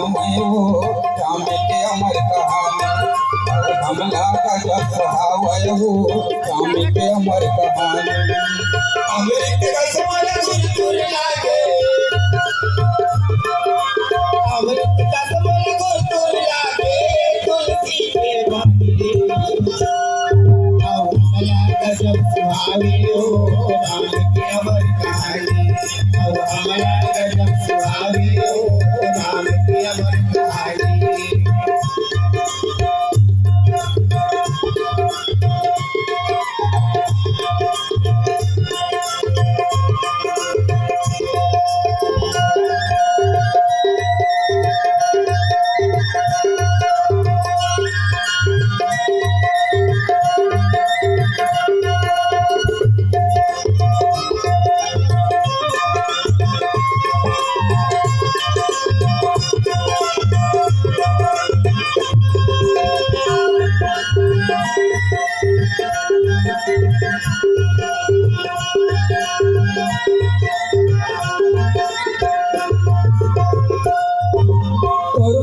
में वो राम के अमर कहानी। हमला का जब स्वभाव है वो राम के अमर कहानी। अमृत रस वाला गुरुकुल लागे, अमृत रस वाला गुरुकुल लागे, तुलसी के बाटे हमला का जब सुहावे हो राम के अमर कहानी। हमला का जब सुहावे हो राम के अमर कहानी।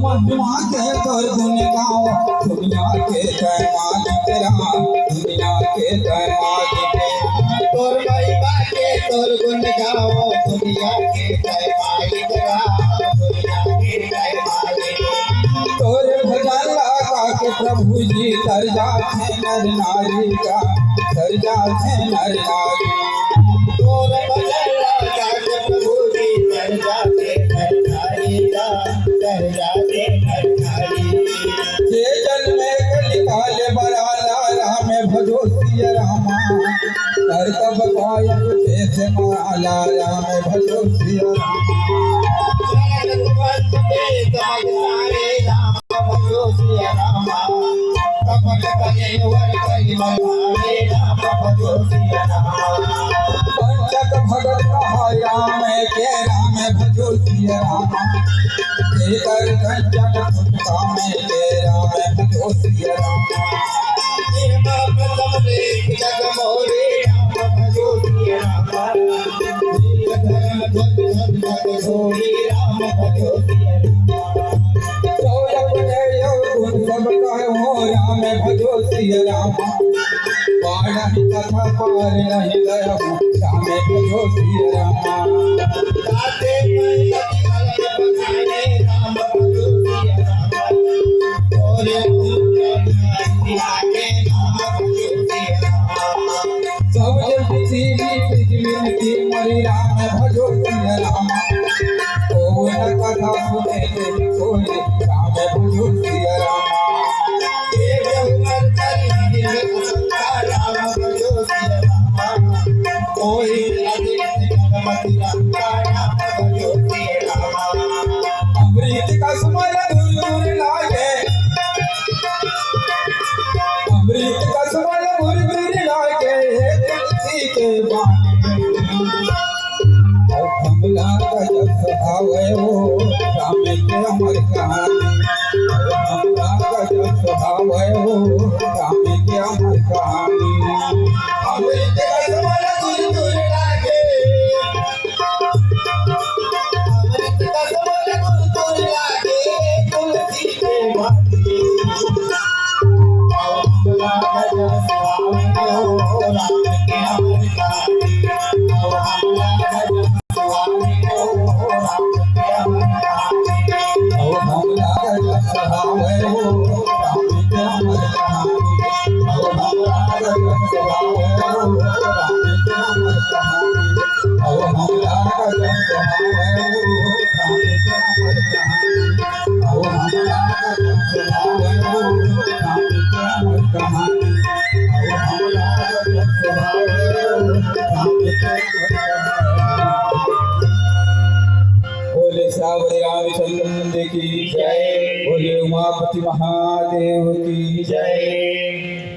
महिमा के कर गुण गाओ दुनिया के जय मालिक राम, दुनिया के जय मालिक। तोर महिमा के तोर गुण गाओ दुनिया के जय मालिक राम, दुनिया के जय मालिक। तोर भजन लगा के प्रभु जी तर जाते नर नारी का, तर जाते नर नारी। तोर भजन लगा के प्रभु जी तर जाते नर नारी का, तर जाते नर नारी। जे जल में कलिकाले बराला राम भजो सिया रामा, कर तब कायक से माला राम भजो सिया रामा। जगत वंश के जगतारे राम भजो सिया रामा, कपट कले वर कई मनारे राम भजो सिया रामा। पंचक भगत कहाया में के राम भजो सिया रामा, कर कंचन फुटका में के राम भजो सिया रामा। निर्मा प्रथम देख जग मोरे राम भजो सिया रामा, नील धर्म ध्वज ध्वज घोरे राम भजो सिया रामा। सौरभ जय गुण सब कहो राम भजो सिया रामा, बाढ़ कथा पार नहीं गया राम भजो सिया रामा। गाते मैं बखाने राम भजो सिया रामा, और आगे राम भजो सिया रामा। सब बिजली की मरी राम भजो सिया रामा, ओ न कथा सुने कोई राम भजो सिया रामा। देव उमर करी राम भजो सिया रामा, कोई अदित जगमति राम भजो सिया रामा। अमृत का सुमन दूर लागे, अमृत का सुमन दूर लागे तुलसी के बाटे। हमला का जब स्वभाव है वो राम के अमर कहानी। हमला का जब स्वभाव है वो राम के अमर कहानी। अमृत का सुमन दूर लागे, अमृत का सुमन दूर लागे, तुलसी के बाटे हमला का जब स्वामी हो राम के अमर कहानी। हमला का जब स्वामी हो राम के अमर कहानी। हमला का जब स्वभाव है वो राम के अमर कहानी। हमला का जब स्वभाव है वो राम के अमर कहानी। हमला का जब स्वभाव है वो राम के अमर कहानी। हमला का जब स्वभाव है वो राम के अमर कहानी। हमला का जब स्वभाव है वो राम के अमर कहानी। बोले सावरे रामचंद्र की जय, बोले उमापति महादेव की जय।